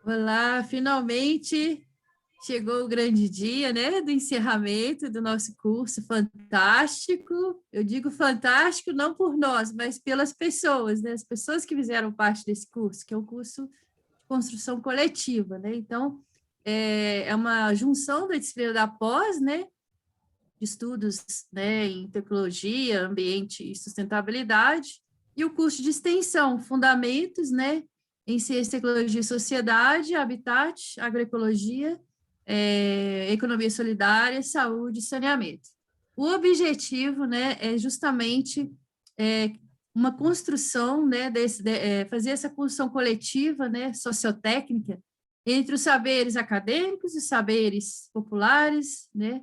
Olá, finalmente chegou o grande dia, né, do encerramento do nosso curso fantástico. Eu digo fantástico não por nós, mas pelas pessoas, né, as pessoas que fizeram parte desse curso, que é um curso de construção coletiva, né? Então, é uma junção da disciplina da pós, né, de estudos, né, em tecnologia, ambiente e sustentabilidade, e o curso de extensão, fundamentos, né, em ciência, tecnologia e sociedade, habitat, agroecologia, economia solidária, saúde e saneamento. O objetivo, né, é justamente uma construção, né, fazer essa construção coletiva, né, sociotécnica, entre os saberes acadêmicos e saberes populares, né,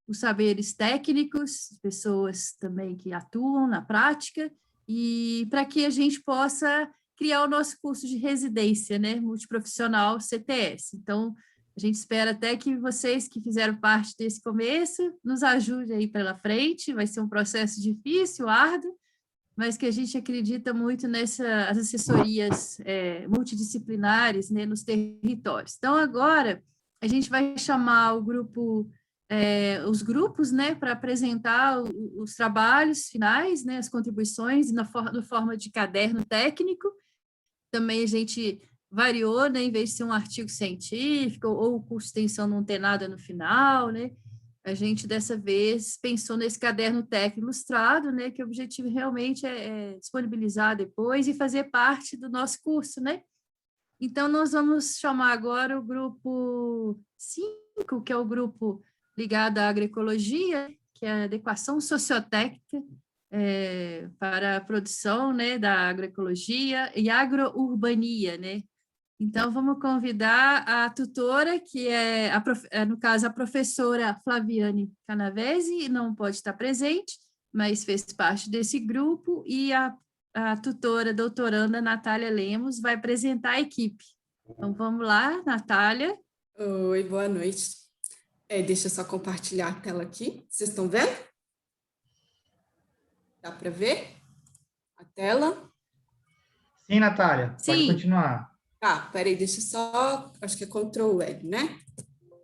os saberes técnicos, pessoas também que atuam na prática, e para que a gente possa criar o nosso curso de residência, né, multiprofissional CTS. Então, a gente espera até que vocês que fizeram parte desse começo nos ajudem aí pela frente, vai ser um processo difícil, árduo, mas que a gente acredita muito nessas assessorias multidisciplinares, né, nos territórios. Então, agora, a gente vai chamar o grupo os grupos, né, para apresentar os trabalhos finais, né, as contribuições na forma de caderno técnico. Também a gente variou, né, em vez de ser um artigo científico ou o curso de extensão não ter nada no final, né, a gente dessa vez pensou nesse caderno técnico ilustrado, né, que o objetivo realmente é disponibilizar depois e fazer parte do nosso curso, né. Então, nós vamos chamar agora o grupo 5, que é o grupo ligado à agroecologia, que é a adequação sociotécnica para a produção, né, da agroecologia e agrourbania, né? Então, vamos convidar a tutora, que no caso, a professora Flaviane Canavese, não pode estar presente, mas fez parte desse grupo, e a tutora doutoranda Natália Lemos vai apresentar a equipe. Então, vamos lá, Natália. Oi, boa noite. Deixa eu só compartilhar a tela aqui. Vocês estão vendo? Dá para ver a tela? Sim, Natália, pode Sim. continuar. Tá, peraí, deixa eu só... Acho que é Ctrl L, né?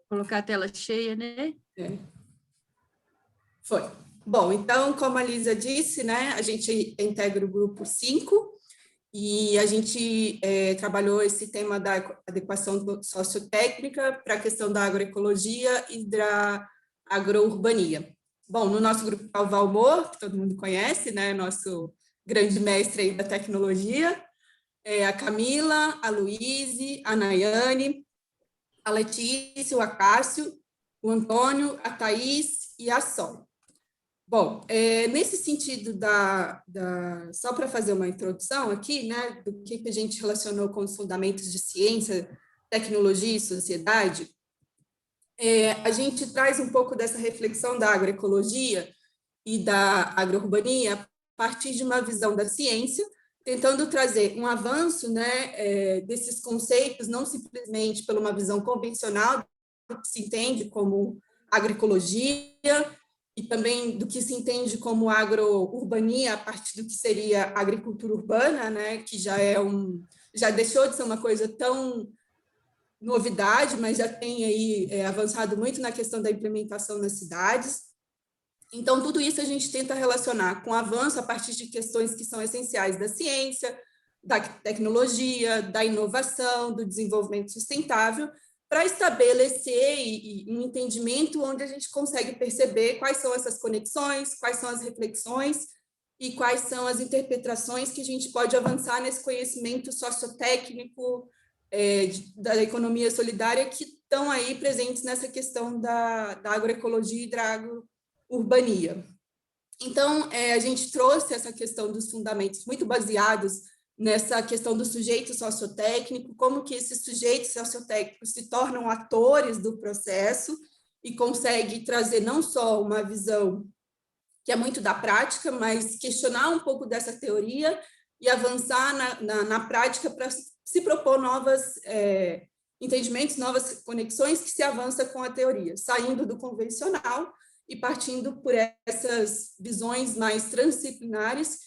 Colocar a tela cheia, né? Foi. Bom, então, como a Lisa disse, né, a gente integra o grupo 5 e a gente trabalhou esse tema da adequação sociotécnica para a questão da agroecologia e da agrourbania. Bom, no nosso grupo está o Valmor, que todo mundo conhece, né, nosso grande mestre aí da tecnologia, a Camila, a Luíse, a Nayane, a Letícia, o Acácio, o Antônio, a Thaís e a Sol. Bom, nesse sentido só para fazer uma introdução aqui, né, do que a gente relacionou com os fundamentos de ciência, tecnologia e sociedade, a gente traz um pouco dessa reflexão da agroecologia e da agrourbania a partir de uma visão da ciência, tentando trazer um avanço, né, desses conceitos, não simplesmente por uma visão convencional do que se entende como agroecologia, e também do que se entende como agrourbania, a partir do que seria agricultura urbana, né, que já deixou de ser uma coisa tão novidade, mas já tem aí avançado muito na questão da implementação nas cidades. Então, tudo isso a gente tenta relacionar com o avanço a partir de questões que são essenciais da ciência, da tecnologia, da inovação, do desenvolvimento sustentável, para estabelecer um entendimento onde a gente consegue perceber quais são essas conexões, quais são as reflexões e quais são as interpretações que a gente pode avançar nesse conhecimento sociotécnico da economia solidária que estão aí presentes nessa questão da agroecologia e da agrourbania. Então, a gente trouxe essa questão dos fundamentos muito baseados nessa questão do sujeito sociotécnico, como que esses sujeitos sociotécnicos se tornam atores do processo e consegue trazer não só uma visão que é muito da prática, mas questionar um pouco dessa teoria e avançar na prática para se propor novos entendimentos, novas conexões que se avança com a teoria, saindo do convencional e partindo por essas visões mais transdisciplinares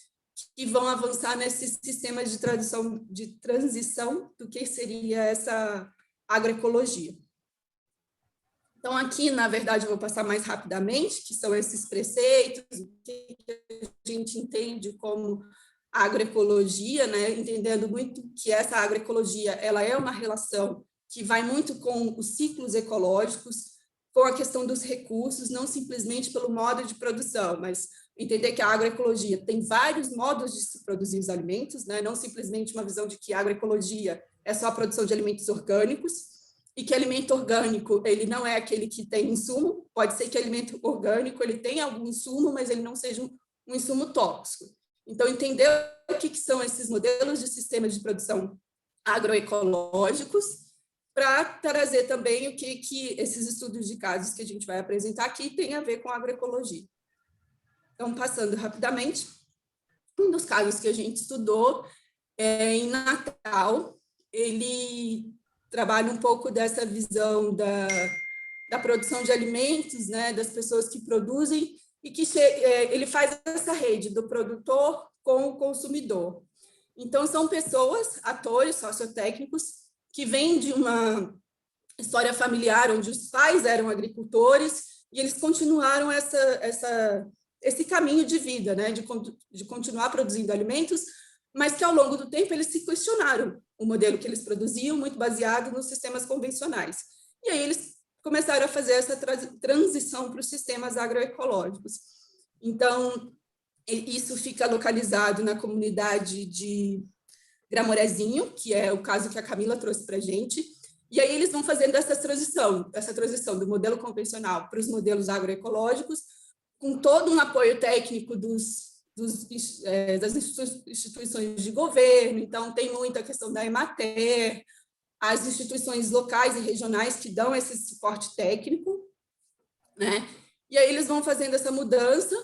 que vão avançar nesses sistemas de transição do que seria essa agroecologia. Então, aqui, na verdade, eu vou passar mais rapidamente, que são esses preceitos, o que a gente entende como agroecologia, né? Entendendo muito que essa agroecologia ela é uma relação que vai muito com os ciclos ecológicos, com a questão dos recursos, não simplesmente pelo modo de produção, mas entender que a agroecologia tem vários modos de se produzir os alimentos, né? Não simplesmente uma visão de que a agroecologia é só a produção de alimentos orgânicos, e que alimento orgânico ele não é aquele que tem insumo, pode ser que alimento orgânico ele tenha algum insumo, mas ele não seja um insumo tóxico. Então, entender o que são esses modelos de sistemas de produção agroecológicos, para trazer também o que esses estudos de casos que a gente vai apresentar aqui tem a ver com agroecologia. Então, passando rapidamente, um dos casos que a gente estudou é em Natal, ele trabalha um pouco dessa visão da produção de alimentos, né, das pessoas que produzem, e que ele faz essa rede do produtor com o consumidor. Então, são pessoas, atores sociotécnicos, que vêm de uma história familiar onde os pais eram agricultores e eles continuaram esse caminho de vida, né, de continuar produzindo alimentos, mas que ao longo do tempo eles se questionaram o modelo que eles produziam, muito baseado nos sistemas convencionais. E aí eles começaram a fazer essa transição para os sistemas agroecológicos. Então, isso fica localizado na comunidade de Gramorezinho, que é o caso que a Camila trouxe para a gente, e aí eles vão fazendo essa transição do modelo convencional para os modelos agroecológicos, com todo um apoio técnico das instituições de governo. Então, tem muita questão da Emater, as instituições locais e regionais que dão esse suporte técnico, né? E aí eles vão fazendo essa mudança.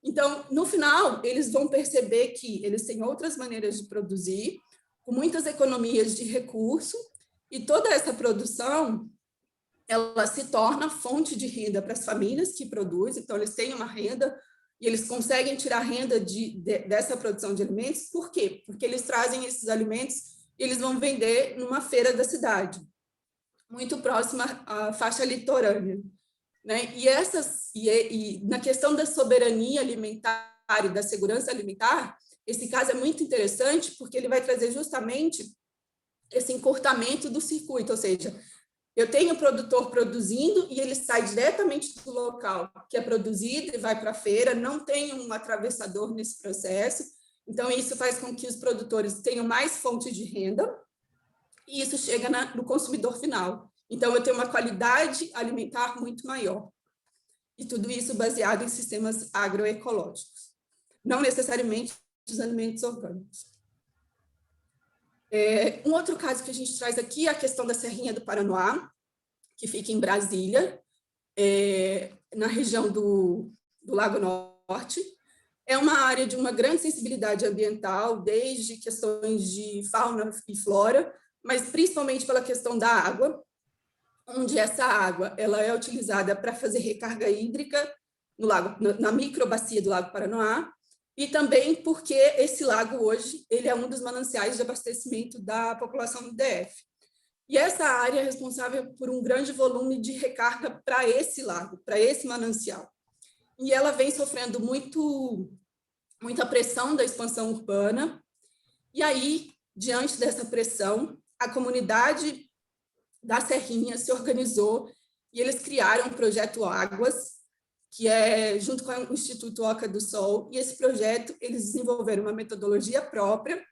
Então, no final, eles vão perceber que eles têm outras maneiras de produzir, com muitas economias de recurso, e toda essa produção, ela se torna fonte de renda para as famílias que produzem. Então, eles têm uma renda e eles conseguem tirar renda dessa produção de alimentos. Por quê? Porque eles trazem esses alimentos e eles vão vender numa feira da cidade, muito próxima à faixa litorânea, né? E na questão da soberania alimentar e da segurança alimentar, esse caso é muito interessante porque ele vai trazer justamente esse encurtamento do circuito, ou seja, eu tenho o produtor produzindo e ele sai diretamente do local que é produzido e vai para a feira, não tem um atravessador nesse processo. Então, isso faz com que os produtores tenham mais fonte de renda e isso chega no consumidor final. Então, eu tenho uma qualidade alimentar muito maior. E tudo isso baseado em sistemas agroecológicos, não necessariamente os alimentos orgânicos. Um outro caso que a gente traz aqui é a questão da Serrinha do Paranoá, que fica em Brasília, na região do Lago Norte. É uma área de uma grande sensibilidade ambiental, desde questões de fauna e flora, mas principalmente pela questão da água, onde essa água ela é utilizada para fazer recarga hídrica no lago, na microbacia do Lago Paranoá, e também porque esse lago hoje ele é um dos mananciais de abastecimento da população do DF. E essa área é responsável por um grande volume de recarga para esse lago, para esse manancial. E ela vem sofrendo muita pressão da expansão urbana. E aí, diante dessa pressão, a comunidade da Serrinha se organizou e eles criaram o projeto Águas, que é junto com o Instituto Oca do Sol, e esse projeto eles desenvolveram uma metodologia própria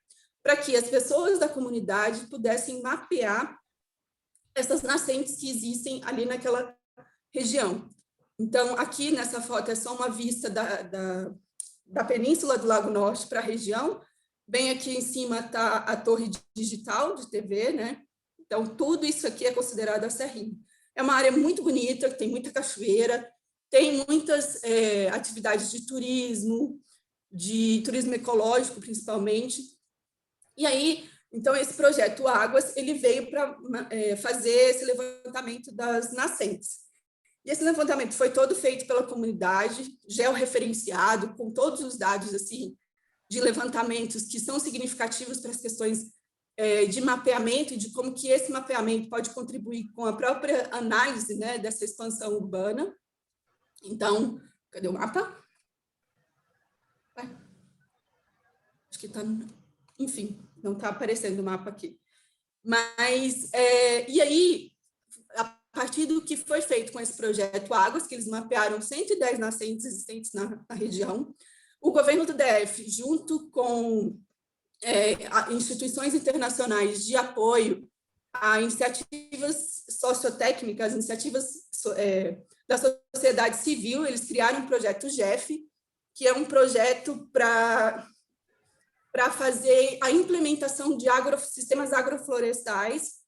para que as pessoas da comunidade pudessem mapear essas nascentes que existem ali naquela região. Então, aqui nessa foto é só uma vista da península do Lago Norte para a região. Bem aqui em cima está a torre digital de TV, né? Então, tudo isso aqui é considerado a Serrinha. É uma área muito bonita, tem muita cachoeira, tem muitas atividades de turismo ecológico, principalmente. E aí, então, esse projeto Águas, ele veio para fazer esse levantamento das nascentes. E esse levantamento foi todo feito pela comunidade, georreferenciado, com todos os dados, assim, de levantamentos que são significativos para as questões de mapeamento e de como que esse mapeamento pode contribuir com a própria análise, né, dessa expansão urbana. Então, cadê o mapa? Acho que está... Enfim, não está aparecendo o mapa aqui. Mas, e aí, a partir do que foi feito com esse projeto Águas, que eles mapearam 110 nascentes existentes na região, o governo do DF, junto com instituições internacionais de apoio a iniciativas sociotécnicas, iniciativas da sociedade civil, eles criaram um projeto GEF, que é um projeto para fazer a implementação de sistemas agroflorestais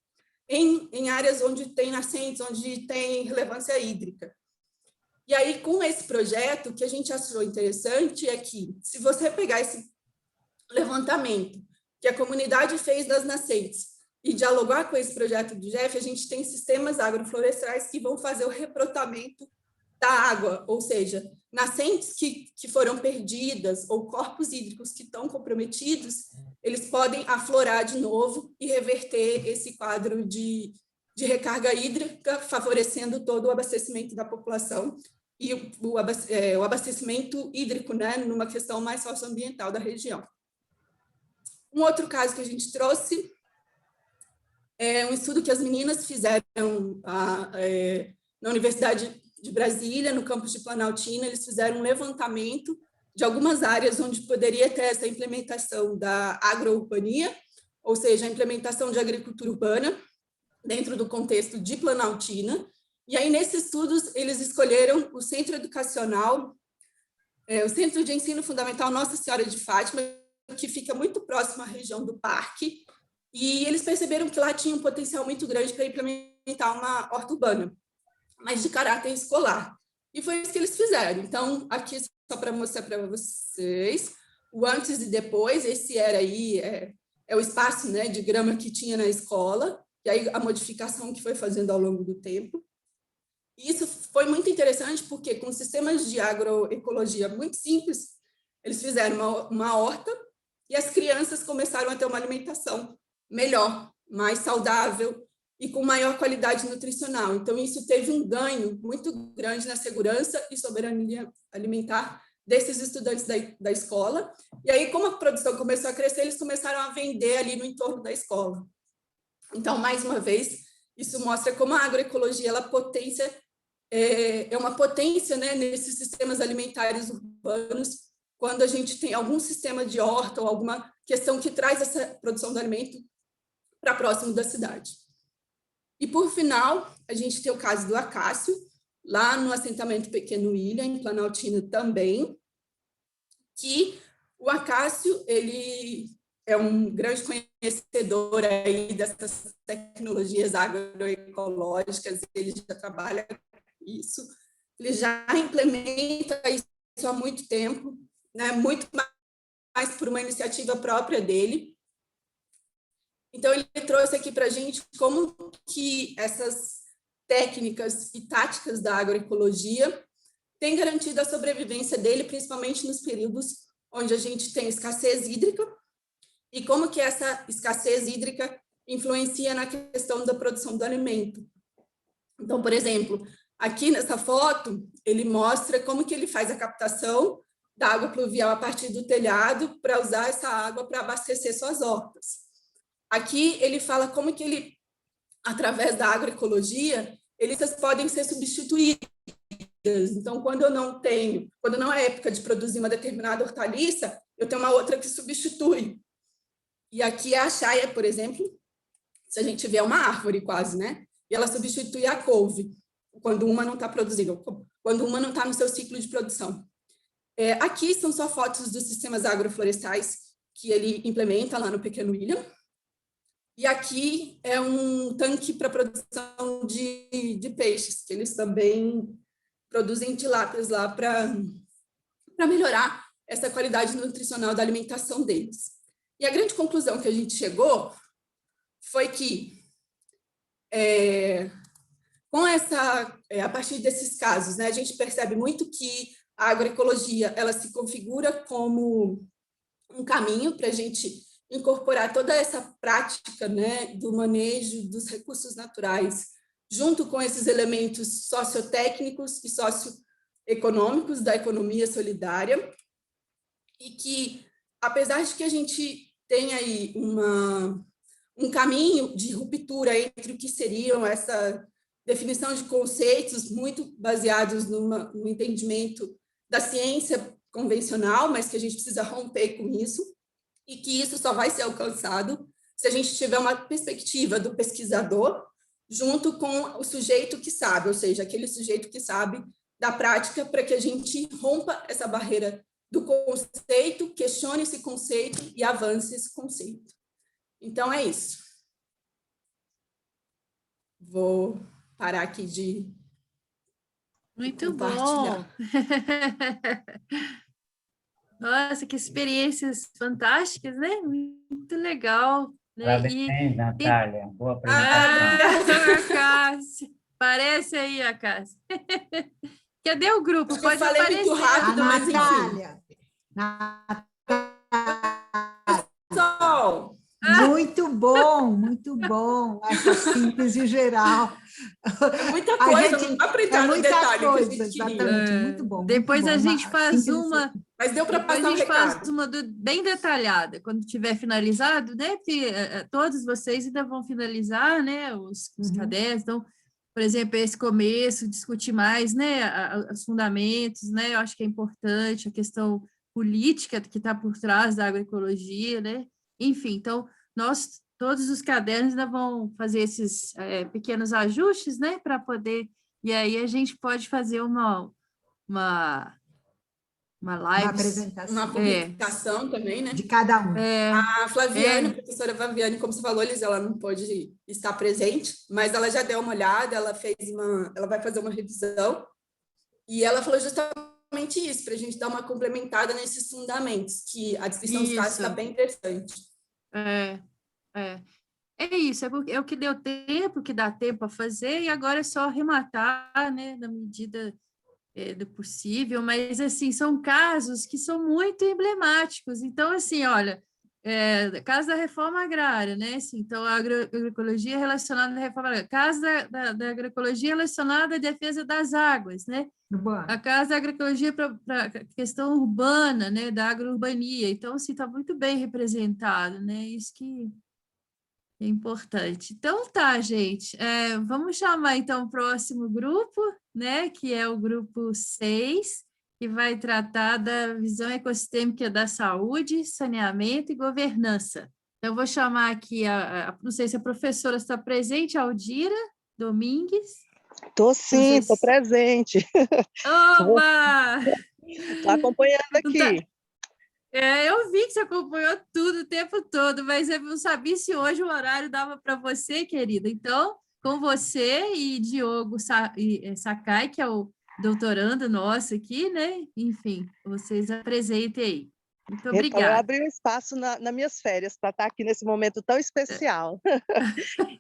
em áreas onde tem nascentes, onde tem relevância hídrica. E aí, com esse projeto, o que a gente achou interessante é que, se você pegar esse levantamento que a comunidade fez das nascentes e dialogar com esse projeto do GEF, a gente tem sistemas agroflorestais que vão fazer o reprotamento da água, ou seja, nascentes que foram perdidas ou corpos hídricos que estão comprometidos, eles podem aflorar de novo e reverter esse quadro de recarga hídrica, favorecendo todo o abastecimento da população e o abastecimento hídrico, né, numa questão mais socioambiental da região. Um outro caso que a gente trouxe é um estudo que as meninas fizeram na Universidade de Brasília, no campus de Planaltina. Eles fizeram um levantamento de algumas áreas onde poderia ter essa implementação da agrourbania, ou seja, a implementação de agricultura urbana dentro do contexto de Planaltina. E aí, nesses estudos, eles escolheram o Centro Educacional, o Centro de Ensino Fundamental Nossa Senhora de Fátima, que fica muito próximo à região do parque, e eles perceberam que lá tinha um potencial muito grande para implementar uma horta urbana, mas de caráter escolar. E foi isso que eles fizeram. Então, aqui, só para mostrar para vocês, o antes e depois, esse era aí, o espaço, né, de grama que tinha na escola, e aí a modificação que foi fazendo ao longo do tempo. E isso foi muito interessante, porque com sistemas de agroecologia muito simples, eles fizeram uma horta, e as crianças começaram a ter uma alimentação melhor, mais saudável e com maior qualidade nutricional. Então, isso teve um ganho muito grande na segurança e soberania alimentar desses estudantes da escola. E aí, como a produção começou a crescer, eles começaram a vender ali no entorno da escola. Então, mais uma vez, isso mostra como a agroecologia ela é uma potência, né, nesses sistemas alimentares urbanos, quando a gente tem algum sistema de horta ou alguma questão que traz essa produção do alimento para próximo da cidade. E, por final, a gente tem o caso do Acácio, lá no assentamento Pequeno Ilha, em Planaltina também, que o Acácio, ele é um grande conhecedor aí dessas tecnologias agroecológicas, ele já trabalha com isso, ele já implementa isso há muito tempo, né, muito mais por uma iniciativa própria dele. Então, ele trouxe aqui para a gente como que essas técnicas e táticas da agroecologia têm garantido a sobrevivência dele, principalmente nos períodos onde a gente tem escassez hídrica, e como que essa escassez hídrica influencia na questão da produção do alimento. Então, por exemplo, aqui nessa foto, ele mostra como que ele faz a captação da água pluvial a partir do telhado para usar essa água para abastecer suas hortas. Aqui ele fala como que ele, através da agroecologia, eles podem ser substituídas. Então, quando não é época de produzir uma determinada hortaliça, eu tenho uma outra que substitui. E aqui é a chaia, por exemplo, se a gente vê uma árvore quase, né? E ela substitui a couve, quando uma não está produzindo, quando uma não está no seu ciclo de produção. Aqui são só fotos dos sistemas agroflorestais que ele implementa lá no Pequeno Ilha. E aqui é um tanque para produção de peixes, que eles também produzem tilápias lá para melhorar essa qualidade nutricional da alimentação deles. E a grande conclusão que a gente chegou foi que, a partir desses casos, né, a gente percebe muito que a agroecologia ela se configura como um caminho para a gente incorporar toda essa prática, né, do manejo dos recursos naturais, junto com esses elementos sociotécnicos e socioeconômicos da economia solidária, e que, apesar de que a gente tem aí um caminho de ruptura entre o que seriam essa definição de conceitos muito baseados no entendimento da ciência convencional, mas que a gente precisa romper com isso, e que isso só vai ser alcançado se a gente tiver uma perspectiva do pesquisador junto com o sujeito que sabe, ou seja, aquele sujeito que sabe da prática, para que a gente rompa essa barreira do conceito, questione esse conceito e avance esse conceito. Então, é isso. Vou parar aqui de Muito bom! compartilhar. Nossa, que experiências fantásticas, né? Muito legal. Né? Parabéns, Natália. Boa apresentação. A Cássia. Parece aí, a Cássia. Cadê o grupo? Acho que eu Pode falei aparecer. muito rápido, mas enfim. Sol. Muito bom, essa síntese geral. Muita coisa, não dá para entrar no detalhe que a gente queria. Exatamente, muito bom. Depois muito a bom. gente faz uma... Mas deu para Depois passar a o gente faz recado. uma bem detalhada, quando tiver finalizado, né? Porque todos vocês ainda vão finalizar, né? Os cadernos. Então, por exemplo, esse começo, discutir mais, né? Os fundamentos, né? Eu acho que é importante, a questão política que está por trás da agroecologia, né? Enfim, então, todos os cadernos ainda vão fazer esses pequenos ajustes, né? Para poder... E aí a gente pode fazer uma live. Uma apresentação. Uma publicação também, né? De cada um. A Flaviane, a professora Flaviane, como você falou, Liz, ela não pôde estar presente, mas ela já deu uma olhada, ela vai fazer uma revisão, e ela falou justamente isso, para a gente dar uma complementada nesses fundamentos, que a descrição dos casos está bem interessante. É isso, é o que deu tempo, que dá tempo para fazer, e agora é só arrematar, né, na medida do possível, mas, assim, são casos que são muito emblemáticos. Então, assim, olha, caso da reforma agrária, né, assim, então, a agroecologia relacionada à reforma agrária, caso da agroecologia relacionada à defesa das águas, né, a casa da agroecologia para a questão urbana, né, da agrourbania. Então, assim, está muito bem representado, né, isso que é importante. Então, tá, gente. Vamos chamar, então, o próximo grupo, né, que é o grupo 6, que vai tratar da visão ecossistêmica da saúde, saneamento e governança. Então, eu vou chamar aqui, não sei se a professora está presente, Aldira Domingues. Estou sim, estou presente. Oba! Estou acompanhando aqui. Eu vi que você acompanhou tudo o tempo todo, mas eu não sabia se hoje o horário dava para você, querida. Então, com você e Diogo Sakai, que é o doutorando nosso aqui, né? Enfim, vocês apresentem aí. Muito obrigada. Então, eu abri um espaço nas minhas férias para estar aqui nesse momento tão especial.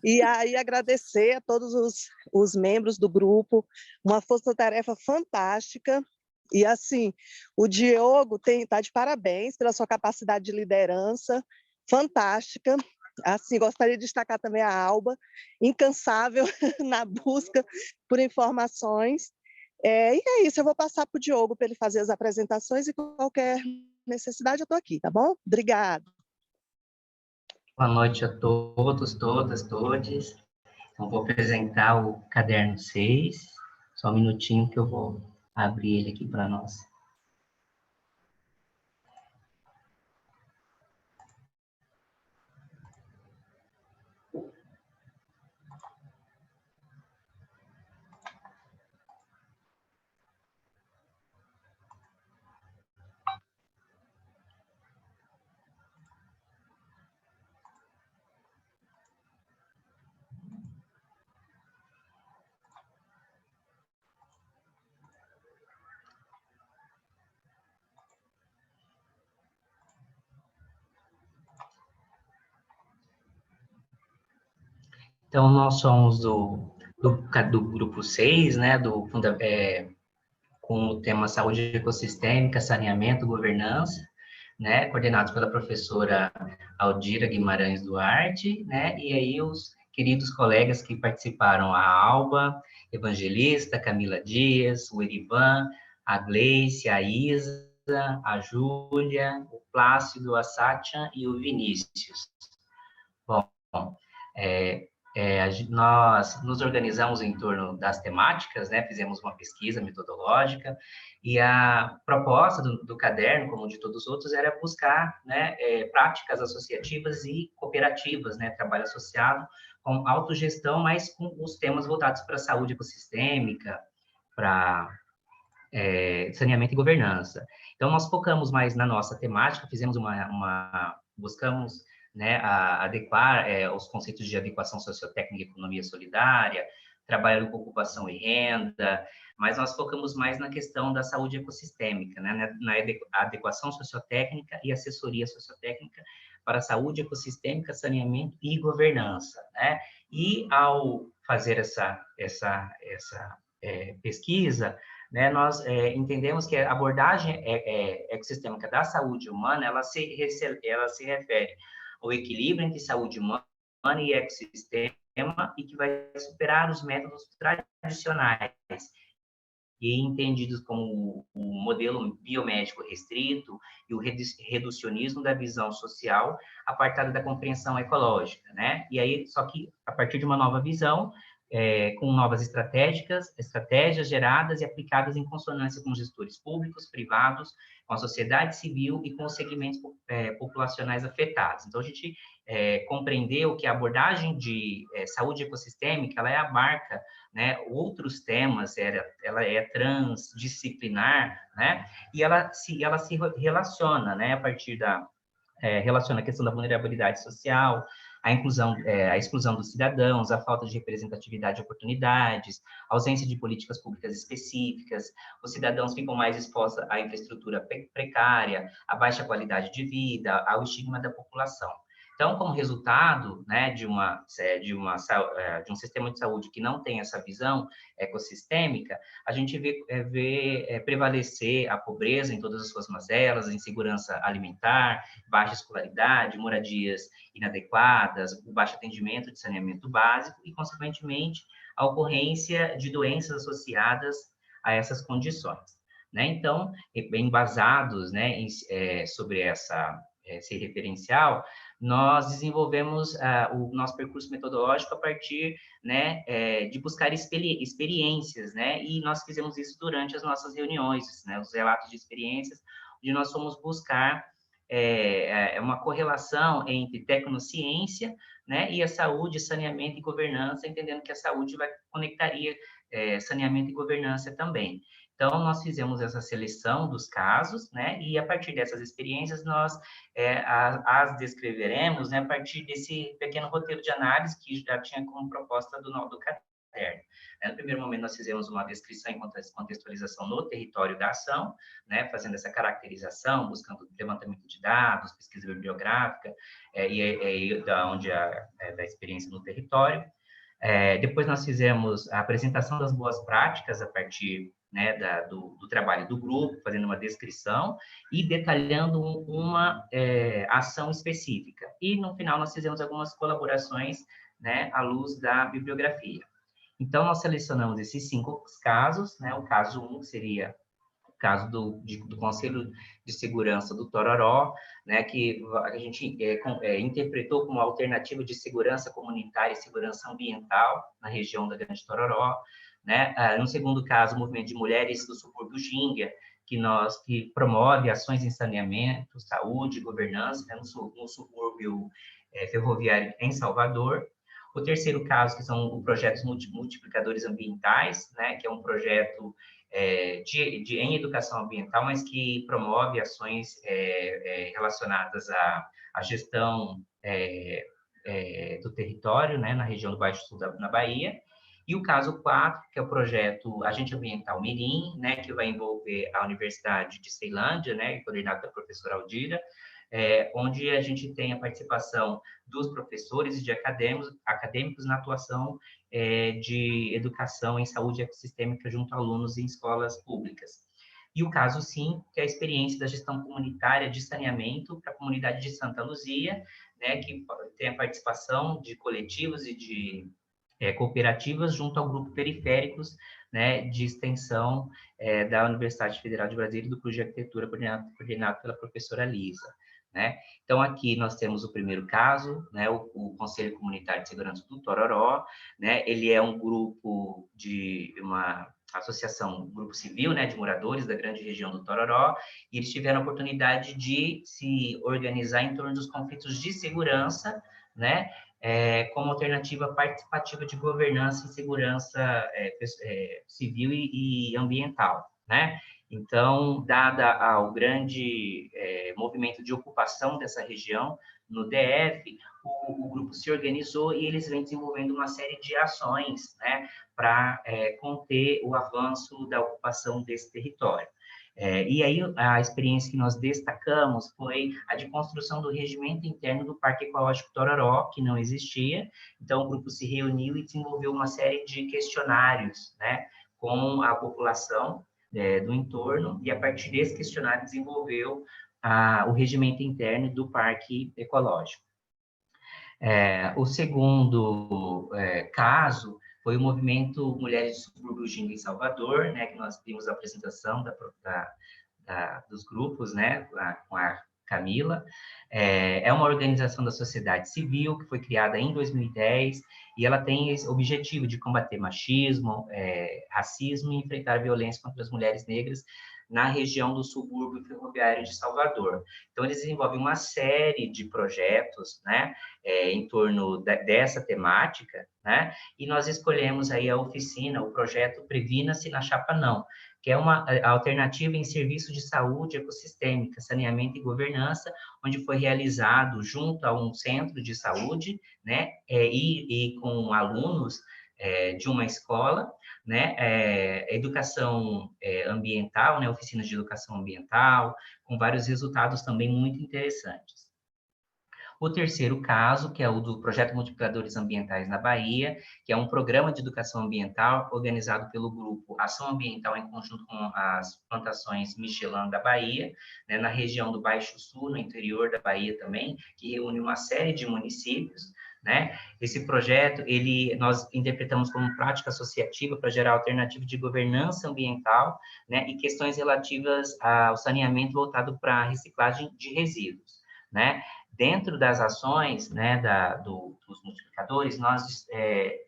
E aí, agradecer a todos os membros do grupo, uma força-tarefa fantástica. E, assim, o Diogo está de parabéns pela sua capacidade de liderança, fantástica. Assim, gostaria de destacar também a Alba, incansável na busca por informações. E é isso, eu vou passar para o Diogo para ele fazer as apresentações e qualquer necessidade eu estou aqui, tá bom? Obrigada. Boa noite a todos, todas, todes. Então, vou apresentar o caderno 6. Só um minutinho que eu vou abrir ele aqui para nós. Então, nós somos do grupo 6, né, com o tema saúde ecossistêmica, saneamento, governança, né, coordenados pela professora Aldira Guimarães Duarte, né, e aí os queridos colegas que participaram, a Alba Evangelista, Camila Dias, o Erivan, a Gleice, a Isa, a Júlia, o Plácido, a Sátia e o Vinícius. Bom, nós nos organizamos em torno das temáticas, né? Fizemos uma pesquisa metodológica e a proposta do caderno, como de todos os outros, era buscar, né, práticas associativas e cooperativas, né? Trabalho associado com autogestão, mas com os temas voltados para a saúde ecossistêmica, para saneamento e governança. Então, nós focamos mais na nossa temática, fizemos buscamos, né, adequar os conceitos de adequação sociotécnica e economia solidária, trabalho com ocupação e renda, mas nós focamos mais na questão da saúde ecossistêmica, né, na adequação sociotécnica e assessoria sociotécnica para a saúde ecossistêmica, saneamento e governança, né? E ao fazer essa pesquisa, né, nós entendemos que a abordagem ecossistêmica da saúde humana, ela se refere ao equilíbrio entre saúde humana e ecossistema e que vai superar os métodos tradicionais e entendidos como o modelo biomédico restrito e o reducionismo da visão social apartada da compreensão ecológica, né? E aí, só que a partir de uma nova visão, com novas estratégias geradas e aplicadas em consonância com gestores públicos, privados, com a sociedade civil e com os segmentos populacionais afetados. Então, a gente compreendeu que a abordagem de saúde ecossistêmica, ela abarca, né, outros temas, ela é transdisciplinar, né, e ela se relaciona, né, a partir relaciona a questão da vulnerabilidade social, a exclusão dos cidadãos, a falta de representatividade de oportunidades, a ausência de políticas públicas específicas, os cidadãos ficam mais expostos à infraestrutura precária, à baixa qualidade de vida, ao estigma da população. Então, como resultado, né, de um sistema de saúde que não tem essa visão ecossistêmica, a gente vê prevalecer a pobreza em todas as suas mazelas, a insegurança alimentar, baixa escolaridade, moradias inadequadas, o baixo atendimento de saneamento básico e, consequentemente, a ocorrência de doenças associadas a essas condições, né? Então, embasados, né, sobre esse referencial, nós desenvolvemos o nosso percurso metodológico a partir, né, de buscar experiências, né, e nós fizemos isso durante as nossas reuniões, né, os relatos de experiências, onde nós fomos buscar uma correlação entre tecnociência, né, e a saúde, saneamento e governança, entendendo que a saúde conectaria saneamento e governança também. Então, nós fizemos essa seleção dos casos, né, e a partir dessas experiências, nós as descreveremos, né, a partir desse pequeno roteiro de análise que já tinha como proposta do caderno. No primeiro momento, nós fizemos uma descrição e contextualização no território da ação, né, fazendo essa caracterização, buscando levantamento de dados, pesquisa bibliográfica, da experiência no território. Depois, nós fizemos a apresentação das boas práticas a partir, né, do trabalho do grupo, fazendo uma descrição e detalhando uma ação específica. E, no final, nós fizemos algumas colaborações, né, à luz da bibliografia. Então, nós selecionamos esses 5 casos, né? O caso 1 seria o caso do Conselho de Segurança do Tororó, né, que a gente interpretou como alternativa de segurança comunitária e segurança ambiental na região da Grande Tororó, né? No segundo caso, o Movimento de Mulheres do Subúrbio Ginga, que promove ações em saneamento, saúde, governança, né, no subúrbio ferroviário em Salvador. O terceiro caso, que são os projetos multiplicadores ambientais, né, que é um projeto em educação ambiental, mas que promove ações relacionadas à gestão do território, né, na região do Baixo Sul na Bahia. E o caso 4, que é o projeto Agente Ambiental Mirim, né, que vai envolver a Universidade de Ceilândia, né, coordenado pela professora Aldira, onde a gente tem a participação dos professores e de acadêmicos na atuação de educação em saúde ecossistêmica junto a alunos em escolas públicas. E o caso 5, que é a experiência da gestão comunitária de saneamento para a comunidade de Santa Luzia, né, que tem a participação de coletivos e de cooperativas junto ao grupo Periféricos, né, de extensão da Universidade Federal de Brasília, do Curso de Arquitetura, coordenado pela professora Lisa. Né? Então, aqui nós temos o primeiro caso, né, o Conselho Comunitário de Segurança do Tororó, né, ele é um grupo de uma associação, um grupo civil, né, de moradores da grande região do Tororó, e eles tiveram a oportunidade de se organizar em torno dos conflitos de segurança, né, como alternativa participativa de governança e segurança civil e ambiental, né? Então, dada ao grande movimento de ocupação dessa região no DF, o grupo se organizou e eles vêm desenvolvendo uma série de ações, né, para conter o avanço da ocupação desse território. E aí, a experiência que nós destacamos foi a de construção do regimento interno do Parque Ecológico Tororó, que não existia. Então, o grupo se reuniu e desenvolveu uma série de questionários, né, com a população do entorno, e a partir desse questionário desenvolveu o regimento interno do Parque Ecológico. O segundo caso foi o movimento Mulheres do Subúrbio Ginga em Salvador, né, que nós temos a apresentação dos grupos, né, com a Camila. É uma organização da sociedade civil que foi criada em 2010 e ela tem esse objetivo de combater machismo, racismo e enfrentar a violência contra as mulheres negras na região do subúrbio ferroviário de Salvador. Então, eles desenvolvem uma série de projetos, né, em torno dessa temática, né, e nós escolhemos aí a oficina, o projeto Previna-se na Chapa Não, que é uma alternativa em serviço de saúde ecossistêmica, saneamento e governança, onde foi realizado junto a um centro de saúde, né, e com alunos de uma escola, né, educação ambiental, né, oficinas de educação ambiental, com vários resultados também muito interessantes. O terceiro caso, que é o do Projeto Multiplicadores Ambientais na Bahia, que é um programa de educação ambiental organizado pelo grupo Ação Ambiental em conjunto com as plantações Michelin da Bahia, né, na região do Baixo Sul, no interior da Bahia também, que reúne uma série de municípios, né? Esse projeto, nós interpretamos como prática associativa para gerar alternativa de governança ambiental, né, e questões relativas ao saneamento voltado para a reciclagem de resíduos, né? Dentro das ações, né, dos multiplicadores, nós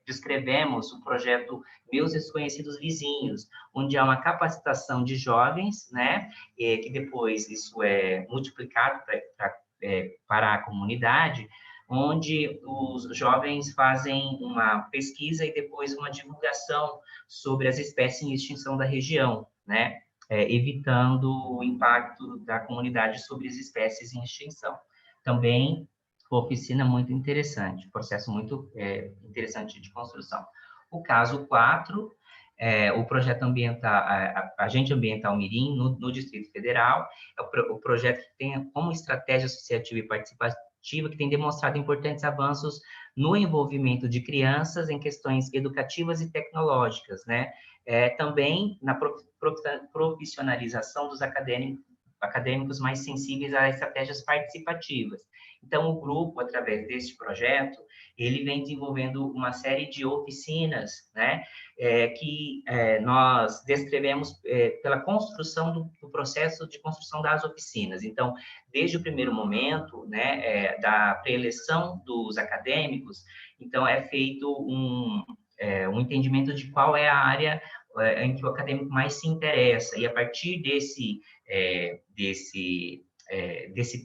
descrevemos o projeto Meus Desconhecidos Vizinhos, onde há uma capacitação de jovens, né, que depois isso é multiplicado para a comunidade, onde os jovens fazem uma pesquisa e depois uma divulgação sobre as espécies em extinção da região, né, evitando o impacto da comunidade sobre as espécies em extinção. Também oficina muito interessante, processo muito interessante de construção. O caso 4, o projeto ambiental, Agente Ambiental Mirim, no Distrito Federal, é o projeto que tem como estratégia associativa e participativa que tem demonstrado importantes avanços no envolvimento de crianças em questões educativas e tecnológicas, né? Também na profissionalização dos acadêmicos mais sensíveis a estratégias participativas. Então, o grupo, através deste projeto, ele vem desenvolvendo uma série de oficinas, né, que nós descrevemos pela construção do processo de construção das oficinas. Então, desde o primeiro momento, né, da pré-eleição dos acadêmicos, então é feito um entendimento de qual é a área em que o acadêmico mais se interessa, e a partir desse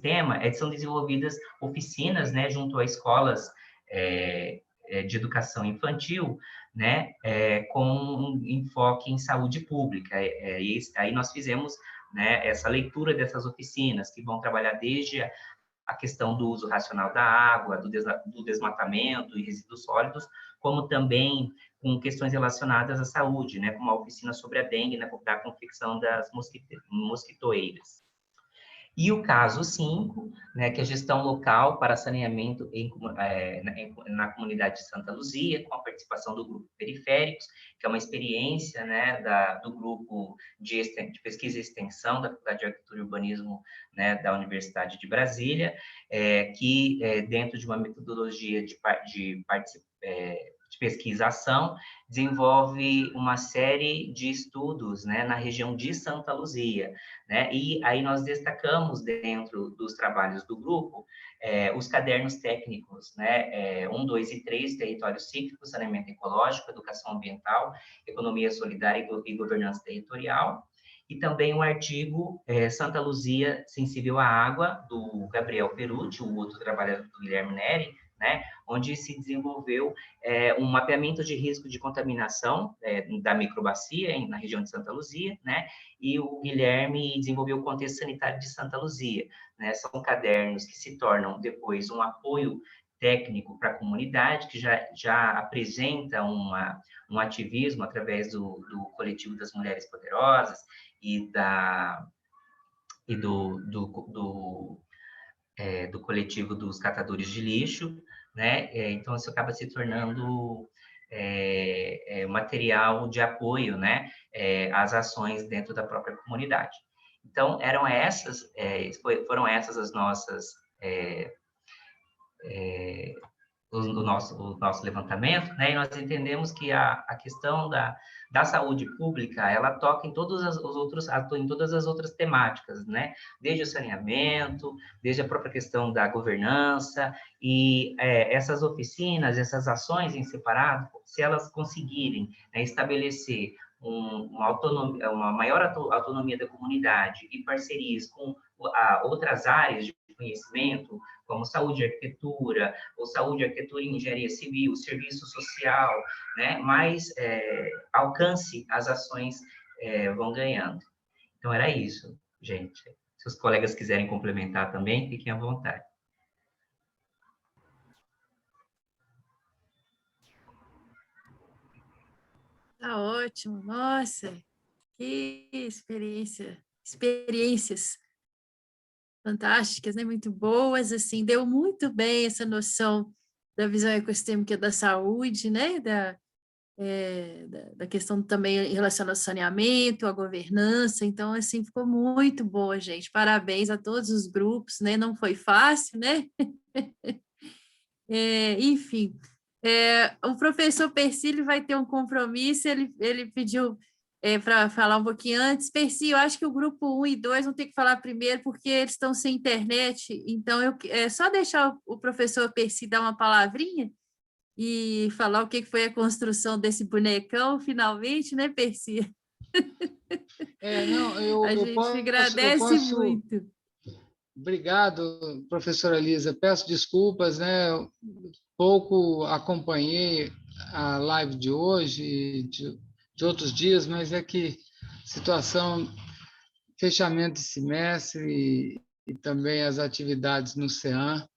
tema, são desenvolvidas oficinas, né, junto a escolas de educação infantil, né, com um enfoque em saúde pública. E aí nós fizemos, né, essa leitura dessas oficinas, que vão trabalhar desde a questão do uso racional da água, do desmatamento e resíduos sólidos, como também com questões relacionadas à saúde, né, como a oficina sobre a dengue, né, da confecção das mosquitoeiras. E o caso 5, né, que é a gestão local para saneamento na comunidade de Santa Luzia, com a participação do grupo Periféricos, que é uma experiência, né, do grupo de pesquisa e extensão da Faculdade de Arquitetura e Urbanismo, né, da Universidade de Brasília, que dentro de uma metodologia de pesquisa-ação, desenvolve uma série de estudos, né, na região de Santa Luzia, né, e aí nós destacamos dentro dos trabalhos do grupo os cadernos técnicos, né, 1, 2 e 3, Território Cívico, Saneamento Ecológico, Educação Ambiental, Economia Solidária e Governança Territorial, e também o artigo Santa Luzia Sensível à Água, do Gabriel Perucci, o outro trabalho do Guilherme Neri, né, onde se desenvolveu um mapeamento de risco de contaminação da microbacia na região de Santa Luzia, né, e o Guilherme desenvolveu o contexto sanitário de Santa Luzia, né, são cadernos que se tornam depois um apoio técnico para a comunidade, que já apresenta um ativismo através do coletivo das Mulheres Poderosas e do coletivo dos catadores de lixo, né? Então, isso acaba se tornando material de apoio, né, às ações dentro da própria comunidade. Então, foram essas as nossas o nosso levantamento, né? E nós entendemos que a questão da saúde pública, ela toca em todas as outras temáticas, né? Desde o saneamento, desde a própria questão da governança, e essas oficinas, essas ações em separado, se elas conseguirem, né, estabelecer uma maior autonomia da comunidade e parcerias com outras áreas de conhecimento, como saúde e arquitetura, ou saúde, arquitetura e engenharia civil, serviço social, né, mais alcance as ações vão ganhando. Então, era isso, gente. Se os colegas quiserem complementar também, fiquem à vontade. Tá ótimo, nossa, que experiências fantásticas, né? Muito boas, assim, deu muito bem essa noção da visão ecossistêmica da saúde, né? Da questão também em relação ao saneamento, à governança, então, assim, ficou muito boa, gente, parabéns a todos os grupos, né? Não foi fácil, né? Enfim, o professor Persílio vai ter um compromisso, ele pediu para falar um pouquinho antes. Persílio, eu acho que o grupo 1 e 2 vão ter que falar primeiro, porque eles estão sem internet, então só deixar o professor Persílio dar uma palavrinha e falar o que foi a construção desse bonecão, finalmente, né, Persílio? A gente agradece muito. Obrigado, professora Lisa. Peço desculpas, né? Eu pouco acompanhei a live de hoje e de outros dias, mas é que situação, fechamento de semestre e também as atividades no CEAM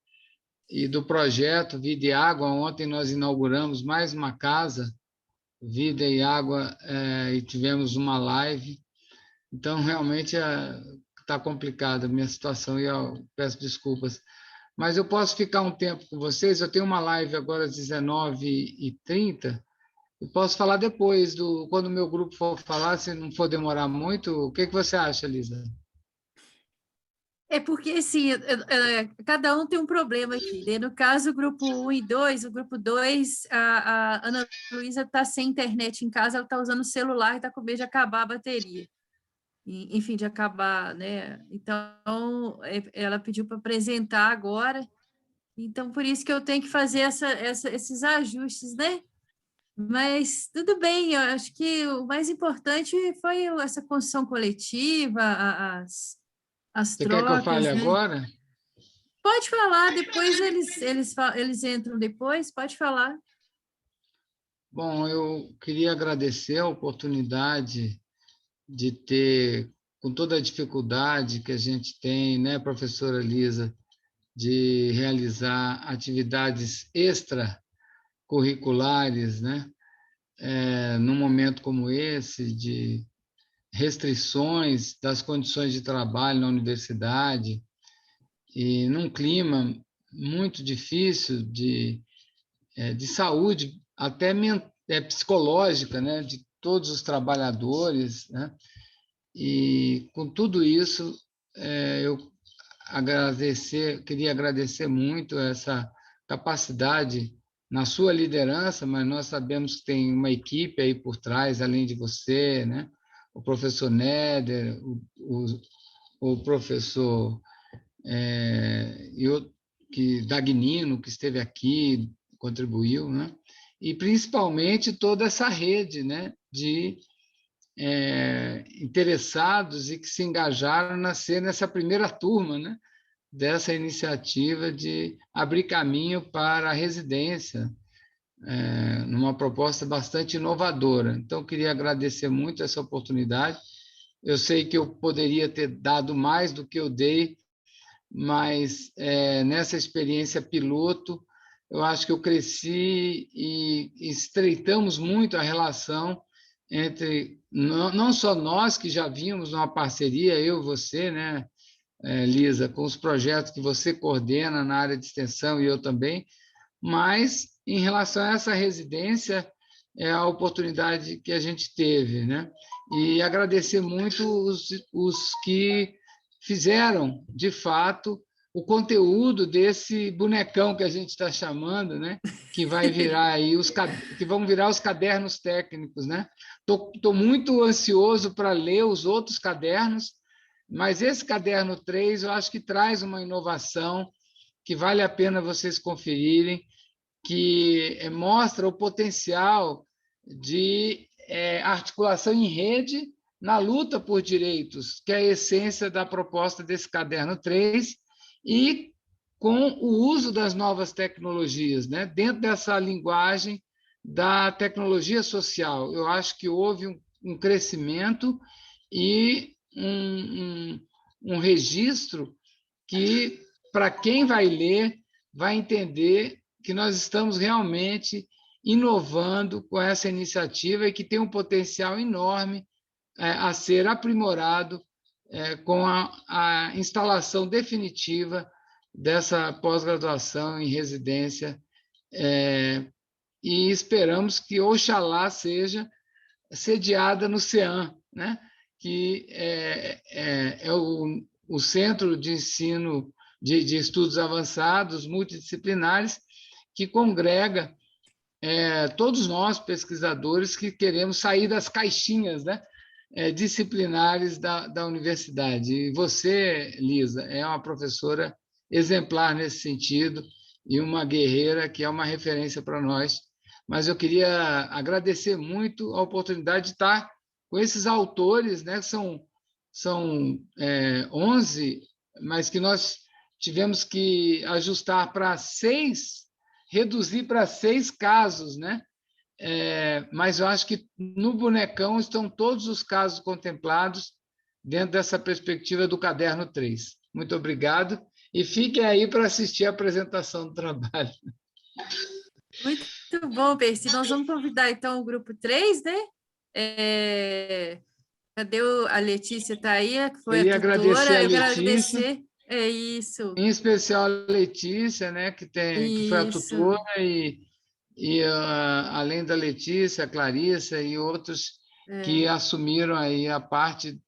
e do projeto Vida e Água. Ontem nós inauguramos mais uma casa, Vida e Água, e tivemos uma live. Então, realmente, está complicada a minha situação e eu peço desculpas. Mas eu posso ficar um tempo com vocês. Eu tenho uma live agora às 19h30 e posso falar depois, quando o meu grupo for falar, se não for demorar muito. O que você acha, Lisa? Porque, assim, cada um tem um problema aqui, né? No caso, o grupo 1 e 2, o grupo 2, a Ana Luísa está sem internet em casa, ela está usando o celular e está com medo de acabar a bateria. Enfim, de acabar, né? Então, ela pediu para apresentar agora, então, por isso que eu tenho que fazer esses ajustes, né? Mas tudo bem, eu acho que o mais importante foi essa construção coletiva, as Você trocas, quer que eu fale né? agora? Pode falar, depois eles entram depois, pode falar. Bom, eu queria agradecer a oportunidade de ter, com toda a dificuldade que a gente tem, né, professora Lisa, de realizar atividades extracurriculares, né, num momento como esse, de restrições das condições de trabalho na universidade, e num clima muito difícil de saúde, até psicológica, né, de todos os trabalhadores, né? E com tudo isso, eu queria agradecer muito essa capacidade na sua liderança, mas nós sabemos que tem uma equipe aí por trás, além de você, né? O professor Néder, o professor Dagnino, que esteve aqui, contribuiu, né? E principalmente toda essa rede, né, de interessados e que se engajaram nessa primeira turma, né, dessa iniciativa de abrir caminho para a residência, numa proposta bastante inovadora. Então, queria agradecer muito essa oportunidade. Eu sei que eu poderia ter dado mais do que eu dei, mas nessa experiência piloto, eu acho que eu cresci e estreitamos muito a relação entre, não só nós que já vínhamos numa parceria, eu e você, né, Lisa, com os projetos que você coordena na área de extensão e eu também, mas em relação a essa residência, é a oportunidade que a gente teve, né? E agradecer muito os que fizeram, de fato, o conteúdo desse bonecão que a gente está chamando, né? Que vai virar aí que vão virar os cadernos técnicos, né? Tô muito ansioso para ler os outros cadernos, mas esse caderno 3 eu acho que traz uma inovação que vale a pena vocês conferirem, que mostra o potencial de articulação em rede na luta por direitos, que é a essência da proposta desse caderno 3, e com o uso das novas tecnologias, né? Dentro dessa linguagem da tecnologia social. Eu acho que houve um crescimento e um registro que, para quem vai ler, vai entender que nós estamos realmente inovando com essa iniciativa e que tem um potencial enorme a ser aprimorado com a instalação definitiva dessa pós-graduação em residência, e esperamos que, oxalá, seja sediada no CEAM, né? Que é o Centro de Ensino de Estudos Avançados Multidisciplinares, que congrega todos nós, pesquisadores, que queremos sair das caixinhas, né, disciplinares da universidade. E você, Lisa, é uma professora exemplar nesse sentido e uma guerreira que é uma referência para nós. Mas eu queria agradecer muito a oportunidade de estar com esses autores, né, são 11, mas que nós tivemos que ajustar para 6, reduzir para 6 casos, né? Mas eu acho que no bonecão estão todos os casos contemplados dentro dessa perspectiva do caderno 3. Muito obrigado e fiquem aí para assistir a apresentação do trabalho. Muito bom, Percy. Nós vamos convidar, então, o grupo 3, né? Cadê a Letícia? Está aí, que foi a tutora. Eu quero agradecer. É isso. Em especial a Letícia, né, que foi a tutora, e além da Letícia, a Clarissa e outros que assumiram aí a parte,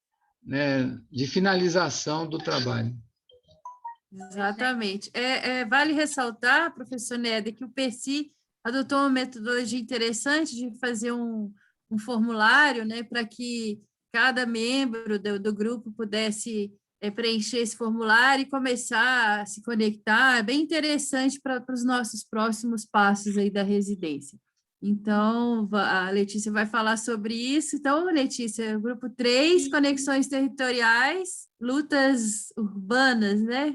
né, de finalização do trabalho. Exatamente. Vale ressaltar, professor Néder, que o Percy adotou uma metodologia interessante de fazer um formulário, né, para que cada membro do grupo pudesse preencher esse formulário e começar a se conectar. É bem interessante para os nossos próximos passos aí da residência. Então, a Letícia vai falar sobre isso. Então, Letícia, grupo 3, conexões territoriais, lutas urbanas, né?